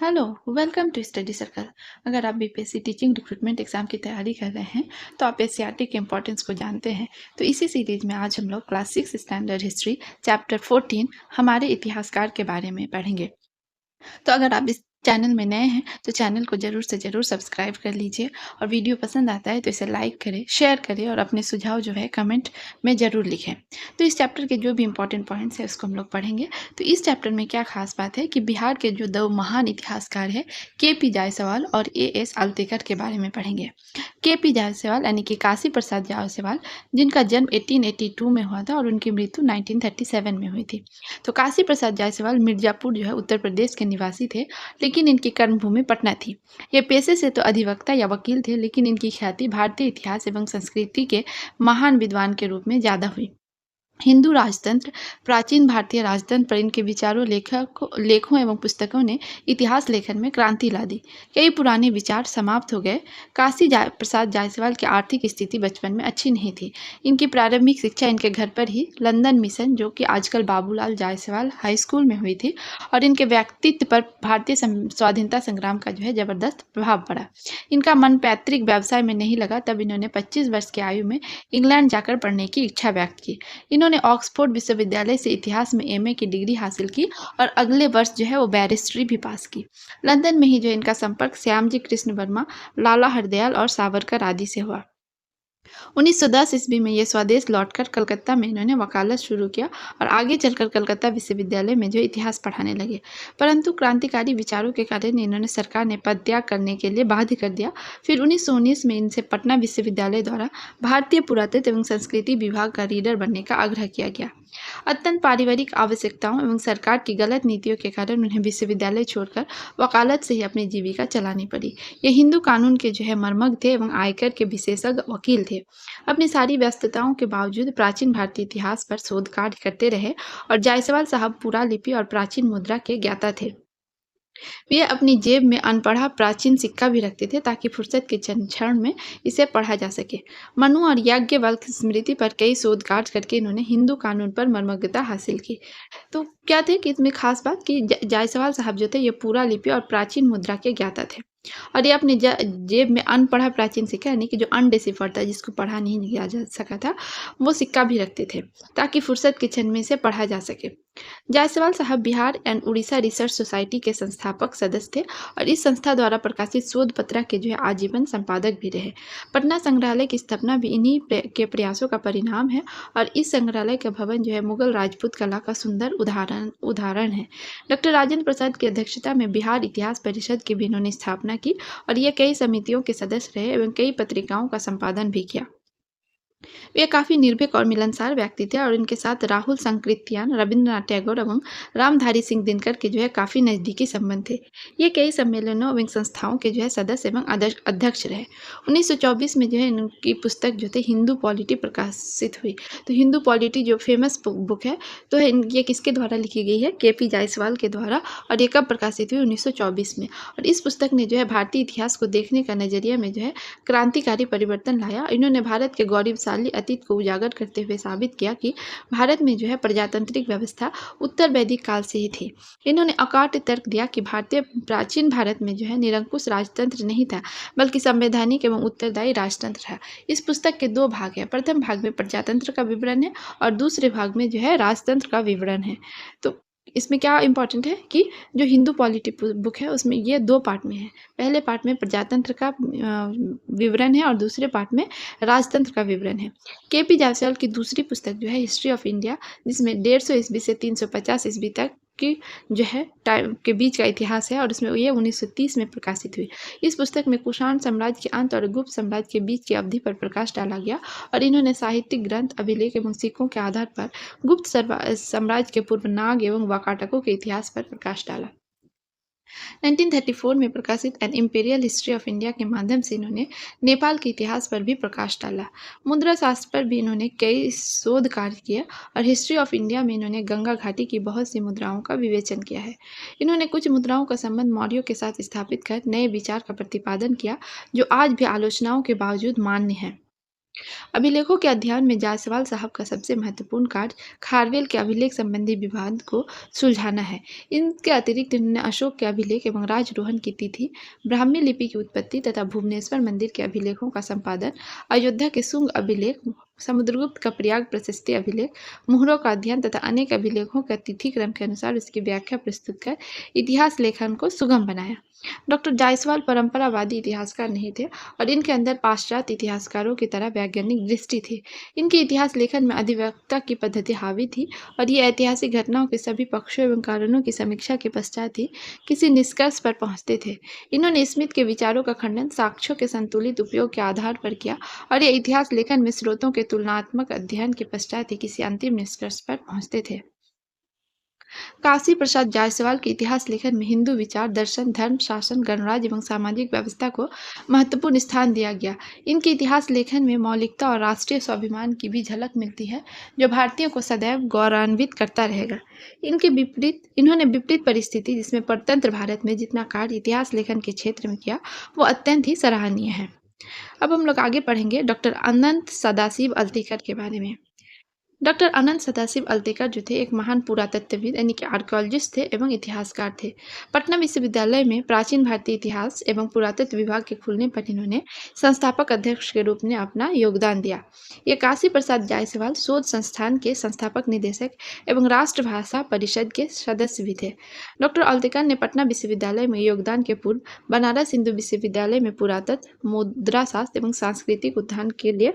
Hello, welcome to study circle. अगर आप BPSC teaching recruitment exam की तैयारी कर रहे हैं तो आप एससीईआरटी के इम्पोर्टेंस को जानते हैं। तो इसी सीरीज में आज हम लोग क्लास 6 स्टैंडर्ड हिस्ट्री चैप्टर 14 हमारे इतिहासकार के बारे में पढ़ेंगे। तो अगर आप इस चैनल में नए हैं तो चैनल को ज़रूर से ज़रूर सब्सक्राइब कर लीजिए और वीडियो पसंद आता है तो इसे लाइक करें, शेयर करें और अपने सुझाव जो है कमेंट में ज़रूर लिखें। तो इस चैप्टर के जो भी इंपॉर्टेंट पॉइंट्स हैं उसको हम लोग पढ़ेंगे। तो इस चैप्टर में क्या खास बात है कि बिहार के जो दो महान इतिहासकार हैं के पी जायसवाल और ए.एस. आलतेकर के बारे में पढ़ेंगे। के.पी. जायसवाल यानी कि काशी प्रसाद जायसवाल, जिनका जन्म 1882 में हुआ था और उनकी मृत्यु 1937 में हुई थी। तो काशी प्रसाद जायसवाल मिर्जापुर जो है उत्तर प्रदेश के निवासी थे, लेकिन इनकी कर्मभूमि पटना थी। ये पेशे से तो अधिवक्ता या वकील थे, लेकिन इनकी ख्याति भारतीय इतिहास एवं संस्कृति के महान विद्वान के रूप में ज़्यादा हुई। हिंदू राजतंत्र, प्राचीन भारतीय राजतंत्र पर इनके विचारों लेखों एवं पुस्तकों ने इतिहास लेखन में क्रांति ला दी। कई पुराने विचार समाप्त हो गए। प्रसाद जायसवाल की आर्थिक स्थिति बचपन में अच्छी नहीं थी। इनकी प्रारंभिक शिक्षा इनके घर पर ही लंदन मिशन, जो कि आजकल बाबूलाल जायसवाल हाई स्कूल में हुई थी, और इनके व्यक्तित्व पर भारतीय स्वाधीनता संग्राम का जो है जबरदस्त प्रभाव पड़ा। इनका मन पैतृक व्यवसाय में नहीं लगा, तब इन्होंने 25 वर्ष की आयु में इंग्लैंड जाकर पढ़ने की इच्छा व्यक्त की। इन्होंने ऑक्सफोर्ड विश्वविद्यालय से इतिहास में एमए की डिग्री हासिल की और अगले वर्ष जो है वो बैरिस्ट्री भी पास की। लंदन में ही जो इनका संपर्क श्यामजी कृष्ण वर्मा, लाला हरदयाल और सावरकर आदि से हुआ। 1910 ईस्वी में ये स्वदेश लौटकर कलकत्ता में इन्होंने वकालत शुरू किया और आगे चलकर कलकत्ता विश्वविद्यालय में जो इतिहास पढ़ाने लगे। परंतु क्रांतिकारी विचारों के कारण इन्होंने सरकार ने पदत्याग करने के लिए बाध्य कर दिया। फिर 1919 में इनसे पटना विश्वविद्यालय द्वारा भारतीय पुरातत्व एवं संस्कृति विभाग का रीडर बनने का आग्रह किया गया। अत्यंत पारिवारिक आवश्यकताओं एवं सरकार की गलत नीतियों के कारण उन्हें विश्वविद्यालय छोड़कर वकालत से ही अपनी जीविका चलानी पड़ी। ये हिंदू कानून के जो है मर्मज्ञ थे एवं आयकर के विशेषज्ञ वकील थे। अपनी सारी व्यस्तताओं के बावजूद प्राचीन भारतीय इतिहास पर शोध कार्य करते रहे और जायसवाल साहब पुरालिपि और प्राचीन मुद्रा के ज्ञाता थे। वे अपनी जेब में अनपढ़ा प्राचीन सिक्का भी रखते थे ताकि फुर्सत के क्षण में इसे पढ़ा जा सके। मनु और याज्ञवल्क्य स्मृति पर कई शोध कार्य करके इन्होंने हिंदू कानून पर मर्मज्ञता हासिल की। तो क्या थे कि इसमें खास बात कि जायसवाल साहब जो थे ये पूरा लिपि और प्राचीन मुद्रा के ज्ञाता थे और ये अपनी जेब में अनपढ़ा प्राचीन सिक्का यानी कि जो अनडेसिफर्ड था, जिसको पढ़ा नहीं किया जा सका था, वो सिक्का भी रखते थे ताकि फुर्सत के क्षण में इसे पढ़ा जा सके। जायसवाल साहब Bihar and Orissa research society के संस्थापक सदस्य थे और इस संस्था द्वारा प्रकाशित शोध पत्र के जो है आजीवन संपादक भी रहे। पटना संग्रहालय की स्थापना भी इन्हीं के प्रयासों का परिणाम है और इस संग्रहालय का भवन जो है मुगल राजपूत कला का सुंदर उदाहरण है। डॉक्टर राजेंद्र प्रसाद की अध्यक्षता में बिहार इतिहास परिषद की भी इन्होंने स्थापना की और ये कई समितियों के सदस्य रहे एवं कई पत्रिकाओं का संपादन भी किया। वे काफ़ी निर्भीक और मिलनसार व्यक्ति थे और इनके साथ राहुल संकृत्यान, रविंद्रनाथ टैगोर एवं रामधारी सिंह दिनकर के जो है काफ़ी नज़दीकी संबंध थे। ये कई सम्मेलनों एवं संस्थाओं के जो है सदस्य एवं अध्यक्ष रहे। 1924 में जो है इनकी पुस्तक जो थे हिंदू पॉलिटी प्रकाशित हुई। तो हिंदू पॉलिटी जो फेमस बुक है, तो ये किसके द्वारा लिखी गई है? के.पी. जायसवाल के द्वारा। और ये कब प्रकाशित हुई? 1924 में। और इस पुस्तक ने जो है भारतीय इतिहास को देखने का नज़रिया में जो है क्रांतिकारी परिवर्तन लाया। इन्होंने भारत के गौरवशाली अतीत को उजागर करते हुए साबित किया कि भारत में जो है प्रजातांत्रिक व्यवस्था उत्तर वैदिक काल से ही थी। इन्होंने अकाट्य तर्क दिया कि प्राचीन भारत में जो है निरंकुश राजतंत्र नहीं था, बल्कि संवैधानिक एवं उत्तरदायी राजतंत्र था। इस पुस्तक के दो भाग हैं। प्रथम भाग में प्रजातंत्र का विवरण है और दूसरे भाग में जो है राजतंत्र का विवरण है। तो इसमें क्या इंपॉर्टेंट है कि जो हिंदू पॉलिटी बुक है उसमें ये दो पार्ट में है। पहले पार्ट में प्रजातंत्र का विवरण है और दूसरे पार्ट में राजतंत्र का विवरण है। के.पी. जायसवाल की दूसरी पुस्तक जो है हिस्ट्री ऑफ इंडिया, जिसमें 150 ईस्वी से 350 ईस्वी तक की जो है टाइम के बीच का इतिहास है और इसमें ये 1930 में प्रकाशित हुई। इस पुस्तक में कुषाण साम्राज्य के अंत और गुप्त साम्राज्य के बीच की अवधि पर प्रकाश डाला गया और इन्होंने साहित्यिक ग्रंथ, अभिलेख एवं सिक्कों के आधार पर गुप्त साम्राज्य के पूर्व नाग एवं वाकाटकों के इतिहास पर प्रकाश डाला। 1934 में प्रकाशित an imperial history of India के माध्यम से इन्होंने नेपाल के इतिहास पर भी प्रकाश डाला। मुद्रा शास्त्र पर भी इन्होंने कई शोध कार्य किए और हिस्ट्री ऑफ इंडिया में इन्होंने गंगा घाटी की बहुत सी मुद्राओं का विवेचन किया है। इन्होंने कुछ मुद्राओं का संबंध मौर्यों के साथ स्थापित कर नए विचार का प्रतिपादन किया, जो आज भी आलोचनाओं के बावजूद मान्य है। अभिलेखों के अध्ययन में जायसवाल साहब का सबसे महत्वपूर्ण कार्य खारवेल के अभिलेख संबंधी विवाद को सुलझाना है। इनके अतिरिक्त इन्होंने अशोक के अभिलेख एवं राजरोहन की तिथि, ब्राह्मी लिपि की उत्पत्ति तथा भुवनेश्वर मंदिर के अभिलेखों का संपादन, अयोध्या के शुंग अभिलेख, समुद्रगुप्त का प्रयाग प्रशस्ति अभिलेख, मुहरों का अध्ययन तथा अनेक अभिलेखों का तिथि क्रम के अनुसार उसकी व्याख्या प्रस्तुत कर इतिहास लेखन को सुगम बनाया। डॉक्टर जायसवाल परंपरावादी इतिहासकार नहीं थे और इनके अंदर पाश्चात्य इतिहासकारों की तरह वैज्ञानिक दृष्टि थी। इनके इतिहास लेखन में अधिवक्ता की पद्धति हावी थी और ये ऐतिहासिक घटनाओं के सभी पक्षों एवं कारणों की समीक्षा के पश्चात ही किसी निष्कर्ष पर पहुंचते थे। इन्होंने स्मिथ के विचारों का खंडन साक्ष्यों के संतुलित उपयोग के आधार पर किया और ये इतिहास लेखन में स्रोतों के तुलनात्मक अध्ययन के पश्चात ही किसी अंतिम निष्कर्ष पर पहुंचते थे। काशी प्रसाद जायसवाल के इतिहास लेखन में हिंदू विचार, दर्शन, धर्म, शासन, गणराज्य एवं सामाजिक व्यवस्था को महत्वपूर्ण स्थान दिया गया। इनके इतिहास लेखन में मौलिकता और राष्ट्रीय स्वाभिमान की भी झलक मिलती है, जो भारतीयों को सदैव गौरवान्वित करता रहेगा। इन्होंने विपरीत परिस्थिति, जिसमें परतंत्र भारत में जितना कार्य इतिहास लेखन के क्षेत्र में किया, वो अत्यंत ही सराहनीय है। अब हम लोग आगे पढ़ेंगे डॉक्टर अनंत सदाशिव अल्तिकर के बारे में। डॉक्टर अनंत सदाशिव अल्तेकर जो थे एक महान पुरातत्वविद यानी कि आर्कियोलॉजिस्ट थे एवं इतिहासकार थे। पटना विश्वविद्यालय में प्राचीन भारतीय इतिहास एवं पुरातत्व विभाग के खुलने पर इन्होंने संस्थापक अध्यक्ष के रूप में अपना योगदान दिया। ये काशी प्रसाद जायसवाल शोध संस्थान के संस्थापक निदेशक एवं राष्ट्रभाषा परिषद के सदस्य भी थे। डॉक्टर अल्तेकर ने पटना विश्वविद्यालय में योगदान के पूर्व बनारस हिंदू विश्वविद्यालय में पुरातत्व, मुद्रा शास्त्र एवं सांस्कृतिक उत्थान के लिए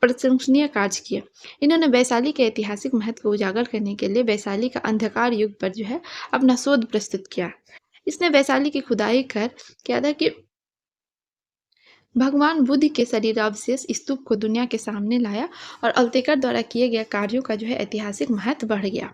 प्रशंसनीय कार्य किए। इन्होंने वैशाली के ऐतिहासिक महत्व को उजागर करने के लिए वैशाली का अंधकार युग पर जो है अपना शोध प्रस्तुत किया। इसने वैशाली की खुदाई कर क्या था कि भगवान बुद्ध के शरीरावशेष स्तूप को दुनिया के सामने लाया और अल्तेकर द्वारा किए गए कार्यों का जो है ऐतिहासिक महत्व बढ़ गया।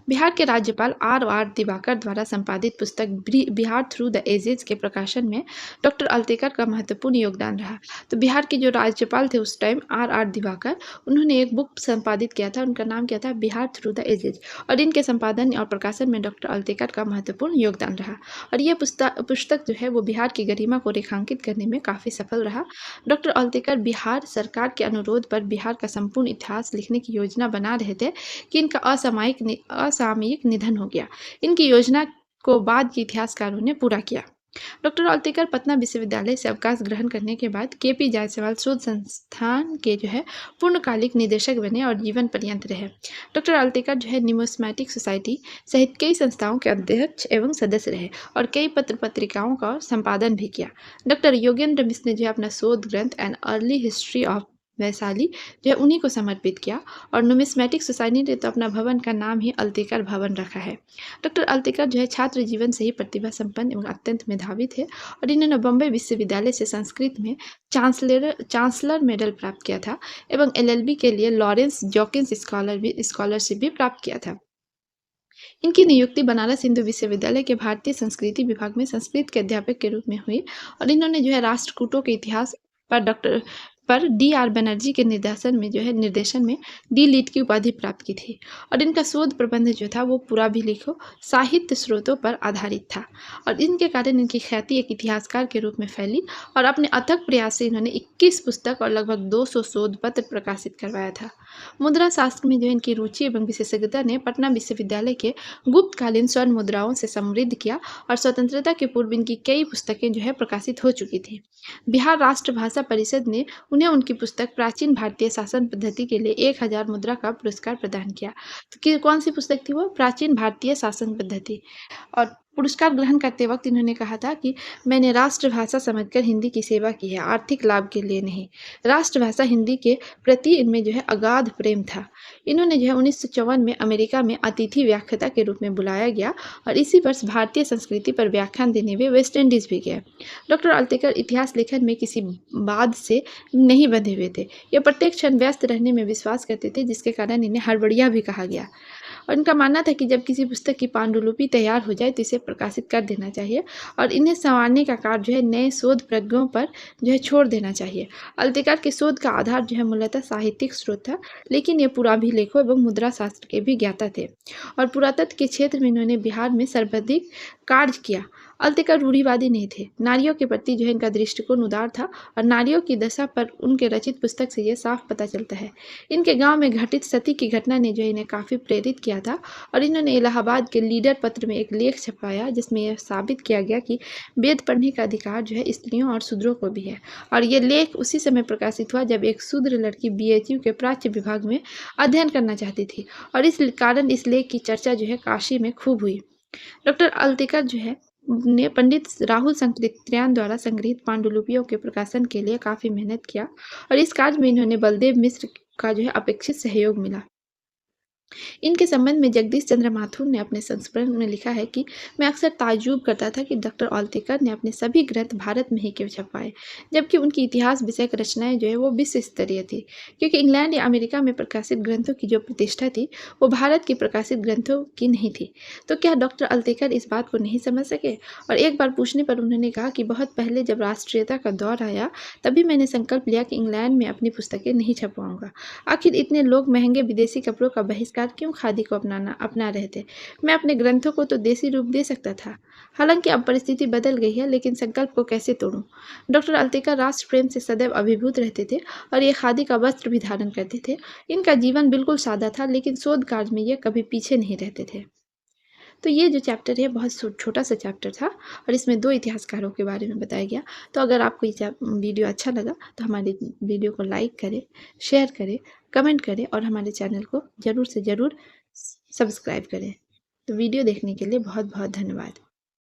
बिहार के राज्यपाल आर दिवाकर द्वारा संपादित पुस्तक बिहार थ्रू द एजेज के प्रकाशन में डॉक्टर अल्तेकर का महत्वपूर्ण योगदान रहा। तो बिहार के जो राज्यपाल थे उस टाइम आर दिवाकर, उन्होंने एक बुक संपादित किया था, उनका नाम क्या था, बिहार थ्रू द एजेज, और इनके संपादन और प्रकाशन में डॉक्टर अल्तेकर का महत्वपूर्ण योगदान रहा। और यह पुस्तक जो है वो बिहार की गरिमा को रेखांकित करने में काफ़ी सफल रहा। डॉक्टर अल्तेकर बिहार सरकार के अनुरोध पर बिहार का संपूर्ण इतिहास लिखने की योजना बना रहे थे कि इनका असामयिक निधन हो गया। इनकी योजना को बाद के इतिहासकारों ने पूरा किया। डॉक्टर अल्तेकर पटना विश्वविद्यालय से अवकाश ग्रहण करने के बाद केपी जायसवाल शोध संस्थान के जो है पूर्णकालिक निदेशक बने और जीवन पर्यंत रहे। डॉक्टर अल्तेकर जो है न्यूमिस्मैटिक सोसाइटी सहित कई संस्थाओं के अध्यक्ष एवं सदस्य रहे और कई पत्र पत्रिकाओं का संपादन भी किया। डॉक्टर योगेंद्र मिश्र ने जो है अपना शोध ग्रंथ an early history of Vaishali जो है उन्हीं को समर्पित किया और न्यूमिस्मैटिक सोसाइटी ने तो अपना भवन का नाम ही अल्तेकर भवन रखा है। डॉक्टर अल्तेकर जो है छात्र जीवन से ही प्रतिभा संपन्न एवं अत्यंत मेधावी थे और इन्होंने बम्बई विश्वविद्यालय से संस्कृत में चांसलर मेडल प्राप्त किया था एवं LLB के लिए लॉरेंस जॉकिंस स्कॉलरशिप भी प्राप्त किया था। इनकी नियुक्ति बनारस हिंदू विश्वविद्यालय के भारतीय संस्कृति विभाग में संस्कृत के अध्यापक के रूप में हुई और इन्होंने जो है राष्ट्रकूटों के इतिहास पर D.R. बनर्जी के निर्देशन में डी लिट की उपाधि प्राप्त की थी और इनका शोध प्रबंध जो था वो पूरा भी लिखो साहित्य स्रोतों पर आधारित था और इनके कारण इनकी ख्याति एक इतिहासकार के रूप में फैली और अपने अथक प्रयास से इन्होंने 21 पुस्तक और लगभग 200 शोध पत्र प्रकाशित करवाया था। मुद्रा शास्त्र में जो इनकी रुचि एवं विशेषज्ञता ने पटना विश्वविद्यालय के गुप्तकालीन स्वर्ण मुद्राओं से समृद्ध किया और स्वतंत्रता के पूर्व इनकी कई पुस्तकें जो है प्रकाशित हो चुकी थी। बिहार राष्ट्रभाषा परिषद ने उन्हें उनकी पुस्तक प्राचीन भारतीय शासन पद्धति के लिए 1000 मुद्रा का पुरस्कार प्रदान किया। तो कौन सी पुस्तक थी वो? प्राचीन भारतीय शासन पद्धति। और पुरस्कार ग्रहण करते वक्त इन्होंने कहा था कि मैंने राष्ट्रभाषा समझकर हिंदी की सेवा की है, आर्थिक लाभ के लिए नहीं। राष्ट्रभाषा हिंदी के प्रति इनमें जो है अगाध प्रेम था। इन्होंने जो है 1954 में अमेरिका में अतिथि व्याख्याता के रूप में बुलाया गया और इसी वर्ष भारतीय संस्कृति पर व्याख्यान देने वे वेस्ट इंडीज भी गए। डॉक्टर अल्तेकर इतिहास लेखन में किसी बात से नहीं बंधे हुए थे। ये प्रत्येक क्षण व्यस्त रहने में विश्वास करते थे, जिसके कारण इन्हें हड़बड़िया भी कहा गया। और इनका मानना था कि जब किसी पुस्तक की पांडुलिपि तैयार हो जाए तो इसे प्रकाशित कर देना चाहिए और इन्हें संवारने का कार्य जो है नए शोध प्रज्ञों पर जो है छोड़ देना चाहिए। अल्तेकर के शोध का आधार जो है मूलतः साहित्यिक स्रोत था, लेकिन ये पुराभिलेखों एवं मुद्रा शास्त्र के भी ज्ञाता थे और पुरातत्व के क्षेत्र में इन्होंने बिहार में सर्वाधिक कार्य किया अल्तिकर रूढ़िवादी नहीं थे। नारियों के प्रति जो है इनका दृष्टिकोण उदार था और नारियों की दशा पर उनके रचित पुस्तक से ये साफ पता चलता है। इनके गांव में घटित सती की घटना ने जो है इन्हें काफ़ी प्रेरित किया था और इन्होंने इलाहाबाद के लीडर पत्र में एक लेख छपवाया जिसमें यह साबित किया गया कि वेद पढ़ने का अधिकार जो है स्त्रियों और शूद्रों को भी है। और ये लेख उसी समय प्रकाशित हुआ जब एक शूद्र लड़की बीएचयू के प्राच्य विभाग में अध्ययन करना चाहती थी और इस कारण इस लेख की चर्चा जो है काशी में खूब हुई। डॉक्टर अल्तिकर जो है ने पंडित राहुल संकृत्यान द्वारा संग्रहित पांडुलिपियों के प्रकाशन के लिए काफ़ी मेहनत किया और इस कार्य में इन्होंने बलदेव मिश्र का जो है अपेक्षित सहयोग मिला। इनके संबंध में जगदीश चंद्र माथुर ने अपने संस्मरण में लिखा है कि मैं अक्सर ताज्जुब करता था कि डॉक्टर ओल्तेकर ने अपने सभी ग्रंथ भारत में ही क्यों छपवाए, जबकि उनकी इतिहास विषयक रचनाएं जो है वो विश्व स्तरीय थी, क्योंकि इंग्लैंड या अमेरिका में प्रकाशित ग्रंथों की जो प्रतिष्ठा थी वो भारत की प्रकाशित ग्रंथों की नहीं थी। तो क्या डॉक्टर अल्तेकर इस बात को नहीं समझ सके? और एक बार पूछने पर उन्होंने कहा कि बहुत पहले जब राष्ट्रीयता का दौर आया तभी मैंने संकल्प लिया कि इंग्लैंड में अपनी पुस्तकें नहीं छपवाऊंगा। आखिर इतने लोग महंगे विदेशी कपड़ों का बहिष्कार क्यों खादी को अपना रहे थे? मैं अपने ग्रंथों को तो देसी रूप दे सकता था। हालांकि अब परिस्थिति बदल गई है, लेकिन संकल्प को कैसे तोड़ूं? डॉक्टर अल्तिका राष्ट्र प्रेम से सदैव अभिभूत रहते थे और ये खादी का वस्त्र भी धारण करते थे। इनका जीवन बिल्कुल सादा था, लेकिन शोध कार्य में ये कभी पीछे नहीं रहते थे। तो ये जो चैप्टर है बहुत छोटा सा चैप्टर था और इसमें 2 इतिहासकारों के बारे में बताया गया। तो अगर आपको ये वीडियो अच्छा लगा तो हमारे वीडियो को लाइक करें, शेयर करें, कमेंट करें और हमारे चैनल को ज़रूर से ज़रूर सब्सक्राइब करें। तो वीडियो देखने के लिए बहुत बहुत धन्यवाद।